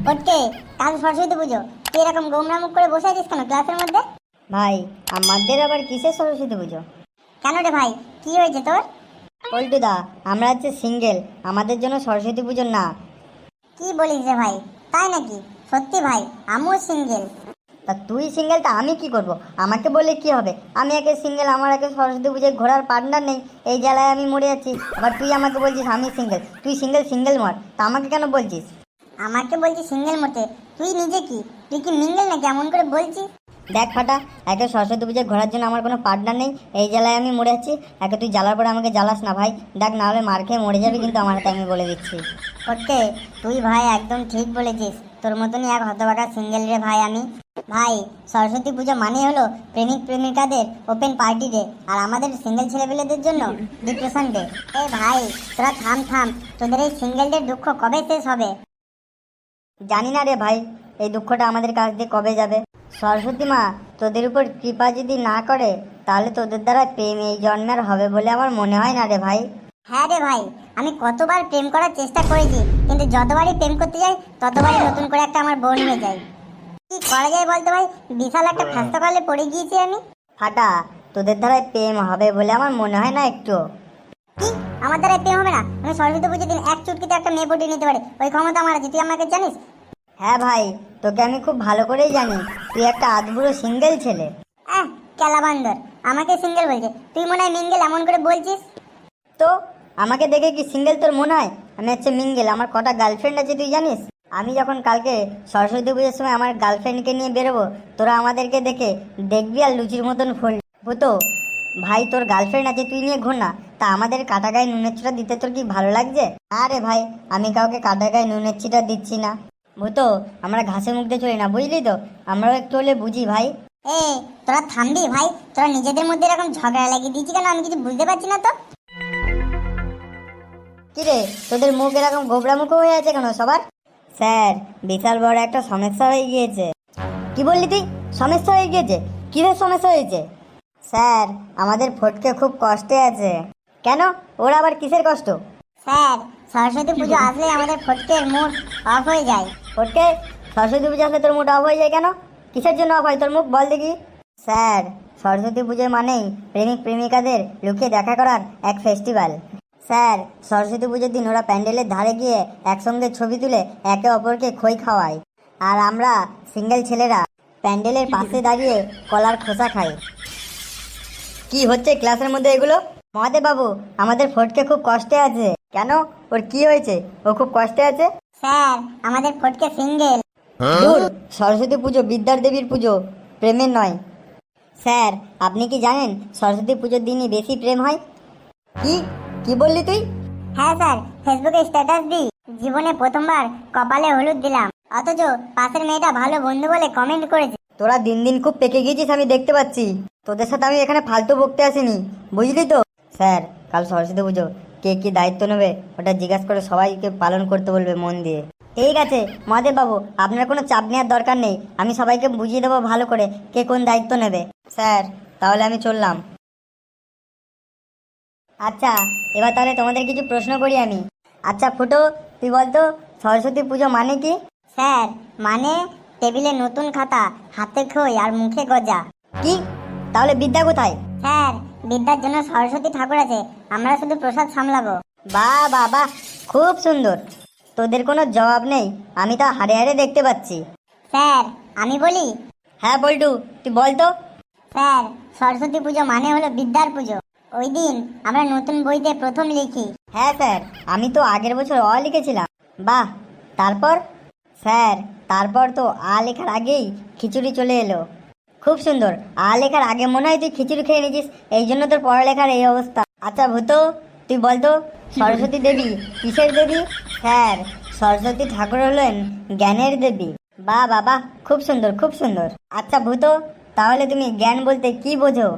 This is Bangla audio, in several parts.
ওকে, কাল সরস্বতী পুজো, তুই এরকম গোমরা মুখ করে বসে আছিস কেন ক্লাসের মধ্যে? ভাই, আমাদের আবার কিসের সরস্বতী পুজো? কেন রে ভাই, কি হয়েছে তোর? পল্টুদা, আমরা হচ্ছে সিঙ্গেল, আমাদের জন্য সরস্বতী পুজো না। কি বলিস রে ভাই, তাই নাকি? সত্যি ভাই, আমিও সিঙ্গেল। তা তুই সিঙ্গেল, তা আমি কি করব? আমাকে বলে কি হবে? আমি একে সিঙ্গেল, আমার একে সরস্বতী পুজোয় ঘোরার পার্টনার নেই, এই জ্বালায় আমি মরে যাচ্ছি। আবার তুই আমাকে বলছিস আমি সিঙ্গেল, তুই সিঙ্গেল সিঙ্গেল মর, তা আমাকে কেন বলছিস? আমাকে বলছিস সিঙ্গেল মতে, তুই নিজে কি, তুই কি মিঙ্গেল নাকি এমন করে বলছিস? দেখ ফাটা, একে সরস্বতী পুজোয় ঘোরার জন্য আমার কোনো পার্টনার নেই, এই জ্বালায় আমি মরে যাচ্ছি। একে তুই জ্বালার পরে আমাকে জ্বালাস না ভাই, দেখ না হলে মার খেয়ে মরে যাবি কিন্তু আমার হাতে, আমি বলে দিচ্ছি। ওকে, তুই ভাই একদম ঠিক বলেছিস, তোর মতনই এক হতভাগা সিঙ্গেল রে ভাই আমি। ভাই, সরস্বতী পুজো মানে হলো প্রেমিক প্রেমিকাদের ওপেন পার্টি ডে, আর আমাদের সিঙ্গেল ছেলেপেলেদের জন্য ডিপ্রেশন ডে। এই ভাই, তোরা থাম থাম, তোদের এই সিঙ্গেলদের দুঃখ কবে শেষ হবে? জানি না রে ভাই, এই দুঃখটা আমাদের কাছ দিয়ে কবে যাবে। সরস্বতী মা তোদের উপর কৃপা যদি না করে, তাহলে তোদের দ্বারা প্রেম এই জন্মের হবে বলে আমার মনে হয় না রে ভাই। হ্যাঁ রে ভাই, আমি কতবার প্রেম করার চেষ্টা করেছি, কিন্তু যতবারই প্রেম করতে যাই ততবারই নতুন করে একটা আমার বোন হয়ে যায়। কি করা যায় বলতো ভাই, বিশাল একটা ফাঁসতে কলে পড়ে গিয়েছি আমি। ফাটা, তোদের দ্বারাই প্রেম হবে বলে আমার মনে হয় না একটু। কি, আমার দ্বারা প্রেম হবে না? আমি সরস্বতী পুজোর দিন এক চুটকিতে একটা মেয়ে পটিয়ে নিতে পারি, ওই ক্ষমতা আমার আছে, তুই আমাকে জানিস? হ্যাঁ ভাই, তোকে আমি খুব ভালো করেই জানি, তুই একটা আধবুড়ো সিঙ্গেল ছেলে। কেলা বান্দর, আমাকে সিঙ্গেল বলছে, তুই মনে হয় মিঙ্গেল এমন করে বলছিস। তো আমাকে দেখে কি সিঙ্গেল তোর মনে হয়? আমি হচ্ছে মিঙ্গেল, আমার কটা গার্লফ্রেন্ড আছে তুই জানিস? আমি যখন কালকে সরস্বতী পুজোর সময় আমার গার্লফ্রেন্ডকে নিয়ে বেরোবো, তোরা আমাদেরকে দেখে দেখবি আর লুচির মতন হতো। ভাই, তোর গার্লফ্রেন্ড আছে, তুই নিয়ে ঘোর না, তা আমাদের কাটা গায়ে নুনের ছিটা দিতে তোর কি ভালো লাগছে? আরে ভাই, আমি কাউকে কাটা গায়ে নুনের ছিটা দিচ্ছি না। ভূতো, আমরা ঘাসে মুখ দিয়ে চলি না, বুঝলি তো? আমরাও একটু হলে বুঝি ভাই। এ, তোরা থামবি ভাই, তোরা নিজেদের মধ্যে এরকম ঝগড়া লাগিয়ে দিচ্ছি কেন, আমি কিছু বুঝতে পারছি না তো। কিরে, তোদের মুখ এরকম গোবরা মুখ হয়ে আছে কেন সবার? স্যার, বিশাল বড় একটা সমস্যা হয়ে গিয়েছে। কি বললি তুই? সমস্যা হয়ে গিয়েছে? কিসের সমস্যা হয়েছে? স্যার, আমাদের ফটকে খুব কষ্টে আছে। কেন? ওর আবার কিসের কষ্ট? স্যার, সরস্বতী পুজো আসলে আমাদের ফটকের মুড অফ হয়ে যায়। ফটকে, সরস্বতী পুজো আসলে তোর মুড অফ হয়ে যায় কেন? কিসের জন্য অফ হয় তোর মুখ, বল দেখি। স্যার, সরস্বতী পুজো মানেই প্রেমিক প্রেমিকাদের লুকিয়ে দেখা করার এক ফেস্টিভ্যাল। স্যার, সরস্বতী পুজোর দিন ওরা প্যান্ডেলের ধারে গিয়ে একসঙ্গে ছবি তুলে একে অপরকে খই খাওয়ায়, আর আমরা সিঙ্গেল ছেলেরা প্যান্ডেলের পাশে দাঁড়িয়ে কলার খোসা খাই। কি হচ্ছে ক্লাসের মধ্যে এগুলো? মহাদেব বাবু, আমাদের ফটকে খুব কষ্টে আছে। কেন? ওর কি হয়েছে? ও খুব কষ্টে আছে? স্যার, আমাদের ফটকে সিঙ্গেল। দূর, সরস্বতী পুজো বিদ্যার দেবীর পুজো, প্রেমের নয়। স্যার, আপনি কি জানেন সরস্বতী পুজোর দিনই বেশি প্রেম হয়? কি কি বললি তুই? হ্যাঁ স্যার, ফেসবুকে স্ট্যাটাস দিই জীবনে প্রথমবার কপালে হলুদ দিলাম, অথচ পাশের মেয়েটা ভালো বন্ধু বলে কমেন্ট করেছে। তোরা দিন দিন খুব পেকে গিয়েছিস, আমি দেখতে পাচ্ছি। তোদের সাথে আমি এখানে ফালতু বকতে আসিনি, বুঝলি তো? স্যার, কাল সরস্বতী পুজো, কে কি দায়িত্ব নেবে ওটা জিজ্ঞাসা করে সবাইকে পালন করতে বলবে মন দিয়ে। ঠিক আছে মহাদেব বাবু, আপনার কোনো চাপ নেওয়ার দরকার নেই, আমি সবাইকে বুঝিয়ে দেবো ভালো করে কে কোন দায়িত্ব নেবে। স্যার, তাহলে আমি চললাম। আচ্ছা, এবার তাহলে তোমাদের কিছু প্রশ্ন করি আমি। আচ্ছা ফুটো, তুই বলতো সরস্বতী পুজো মানে কি? স্যার, মানে টেবিলে নতুন খাতা, হাতে খই আর মুখে গজা। কি? তাহলে বিদ্যা কোথায়? স্যার, বিদ্যার জন্য সরস্বতী ঠাকুর আছে, আমরা শুধু প্রসাদ সামলাবো। বাহ বাহ বাহ, খুব সুন্দর। তোদের কোনো জবাব নেই, আমি তা হাড়ে হাড়ে দেখতে পাচ্ছি। স্যার, আমি বলি। হ্যাঁ বল্টু, তুই বলতো। স্যার, সরস্বতী পুজো মানে হলো বিদ্যার পুজো, ওই দিন আমরা নতুন বইতে প্রথম লিখি। হ্যাঁ স্যার, আমি তো আগের বছর অ লিখেছিলাম। বাহ, তারপর? স্যার, তারপর তো আ লেখার আগেই খিচুড়ি চলে এলো। খুব সুন্দর, আ লেখার আগে মনে হয় তুই খিচুড়ি খেয়ে নিয়েছিস, এই জন্য তোর পড়ালেখার এই অবস্থা। আচ্ছা ভূতো, তুই বলতো সরস্বতী দেবী কিসের দেবী? স্যার, সরস্বতী ঠাকুর হলেন জ্ঞানের দেবী। বাহ বাবা, খুব সুন্দর খুব সুন্দর। আচ্ছা ভূতো, তাহলে তুমি জ্ঞান বলতে কি বোঝো?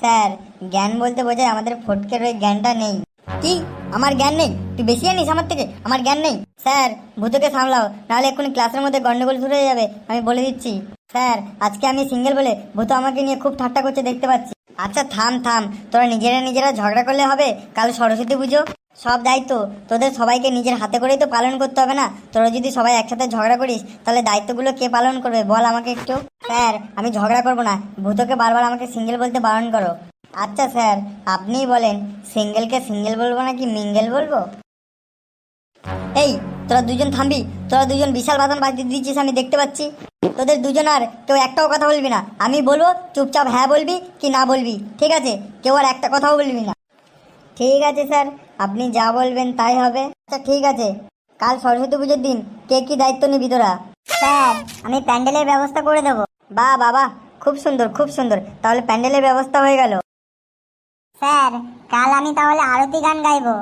স্যার, জ্ঞান বলতে বোঝায় আমাদের ফটকের ওই জ্ঞানটা নেই। কি? আমার জ্ঞান নেই? তুই বেশি জানিস আমার থেকে, আমার জ্ঞান নেই। স্যার, ভূতকে সামলাও, নাহলে এক্ষুনি ক্লাসের মধ্যে গন্ডগোল শুরু হয়ে যাবে, আমি বলে দিচ্ছি। স্যার, আজকে আমি সিঙ্গেল বলে ভূত আমাকে নিয়ে খুব ঠাট্টা করছে দেখতে পাচ্ছি। আচ্ছা থাম থাম, তোরা নিজেরা নিজেরা ঝগড়া করলে হবে? কাল সরস্বতী পুজো, সব দায়িত্ব তোদের সবাইকে নিজের হাতে করেই তো পালন করতে হবে না? তোরা যদি সবাই একসাথে ঝগড়া করিস তাহলে দায়িত্বগুলো কে পালন করবে বল আমাকে একটু। স্যার আমি ঝগড়া করব না, ভূতকে বারবার আমাকে সিঙ্গেল বলতে বারণ করো। আচ্ছা স্যার, আপনিই বলেন সিঙ্গেলকে সিঙ্গেল বলবো নাকি মিঙ্গেল বলবো? এই তোরা দুজন থামবি, তোরা দুজন বিশাল বাদন বাজিয়ে দিচ্ছিস আমি দেখতে পাচ্ছি। তোদের দুজন আর কেউ একটাও কথা বলবি না, আমি বলবো চুপচাপ হ্যাঁ বলবি কি না বলবি, ঠিক আছে? কেউ আর একটা কথাও বলবি না। ঠিক আছে স্যার, আপনি যা বলবেন তাই হবে। আচ্ছা ঠিক আছে, কাল সরস্বতী পুজোর দিন কে কি দায়িত্ব নিবি তোরা? স্যার আমি প্যান্ডেলের ব্যবস্থা করে দেবো। বাহ বাবা, খুব সুন্দর খুব সুন্দর, তাহলে প্যান্ডেলের ব্যবস্থা হয়ে গেল। স্যার কাল আমি তাহলে আরতি গান গাইবো।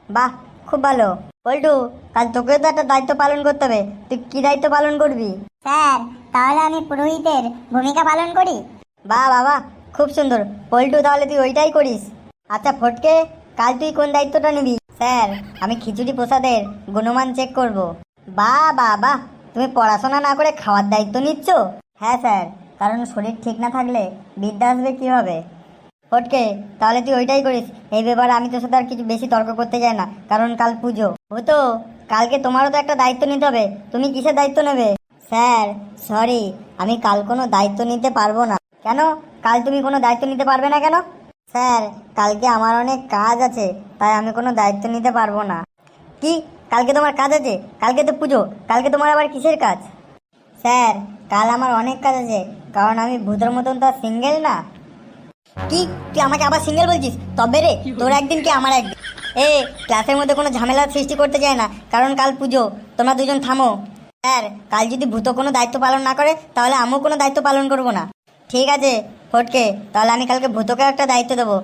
বাহ খুব ভালো। পল্টু, কাল তোকেও তো একটা দায়িত্ব পালন করতে হবে, তুই কি দায়িত্ব পালন করবি? স্যার তাহলে আমি পুরোহিতের ভূমিকা পালন করি। বাহ বাবা, খুব সুন্দর। পল্টু, তাহলে তুই ওইটাই করিস। আচ্ছা ফটকে, কাল তুই কোন দায়িত্বটা নিবি? স্যার আমি খিচুড়ি প্রসাদের গুণমান চেক করব। বাহ বাহ বাহ, তুমি পড়াশোনা না করে খাওয়ার দায়িত্ব নিচ্ছ? হ্যাঁ স্যার, কারণ শরীর ঠিক না থাকলে বিদ্যা আসবে কিভাবে। ফটকে, তাহলে তুই ওইটাই করিস। এই ব্যাপারে আমি তোর সাথে আর কিছু বেশি তর্ক করতে চাই না, কারণ কাল পুজো। তো কালকে তোমারও তো একটা দায়িত্ব নিতে হবে, তুমি কিসের দায়িত্ব নেবে? স্যার সরি, আমি কাল কোনো দায়িত্ব নিতে পারবো না। কেন, কাল তুমি কোনো দায়িত্ব নিতে পারবে না কেন? স্যার কালকে আমার অনেক কাজ আছে, তাই আমি কোনো দায়িত্ব নিতে পারবো না। কি, কালকে তোমার কাজ আছে? কালকে তো পুজো, কালকে তোমার আবার কিসের কাজ? স্যার কাল আমার অনেক কাজ আছে, কারণ আমি ভূতের মতন তো সিঙ্গেল না। কি, তুই আমাকে আবার সিঙ্গেল বলছিস? তবে রে, তোর একদিন কি আমার একদিন। এ ক্লাসের মধ্যে কোনো ঝামেলার সৃষ্টি করতে চায় না, কারণ কাল পুজো। তোমরা দুজন থামো। স্যার কাল যদি ভূত কোনো দায়িত্ব পালন না করে তাহলে আমিও কোনো দায়িত্ব পালন করব না। ঠিক আছে ফটকে, তাহলে আমি কালকে ভূতকে একটা দায়িত্ব দেবো।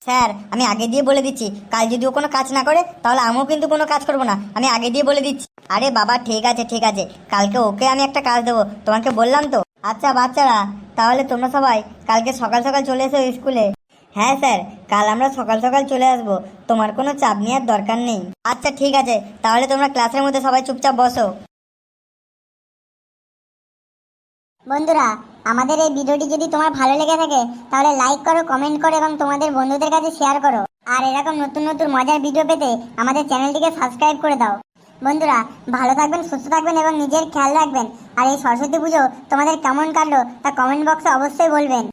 স্যার আমি আগে দিয়ে বলে দিচ্ছি, কাল যদি ও কোনো কাজ না করে তাহলে আমিও কিন্তু কোনো কাজ করবো না, আমি আগে দিয়ে বলে দিচ্ছি। আরে বাবা ঠিক আছে ঠিক আছে, কালকে ওকে আমি একটা কাজ দেবো, তোমাকে বললাম তো। আচ্ছা বাচ্চারা, তাহলে তোমরা সবাই কালকে সকাল সকাল চলে এসো স্কুলে। হ্যাঁ স্যার, কাল আমরা সকাল সকাল চলে আসবো, তোমার কোনো চাপ নেওয়ার দরকার নেই। আচ্ছা ঠিক আছে, তাহলে তোমরা ক্লাসের মধ্যে সবাই চুপচাপ বসো। বন্ধুরা, আমাদের এই ভিডিওটি যদি তোমার ভালো লেগে থাকে তাহলে লাইক করো, কমেন্ট করো এবং তোমাদের বন্ধুদের কাছে শেয়ার করো। আর এরকম নতুন নতুন মজার ভিডিও পেতে আমাদের চ্যানেলটিকে সাবস্ক্রাইব করে দাও। বন্ধুরা ভালো থাকবেন, সুস্থ থাকবেন এবং নিজের খেয়াল রাখবেন। আর এই সরস্বতী পুজো তোমাদের কেমন কাটলো তা কমেন্ট বক্সে অবশ্যই বলবেন।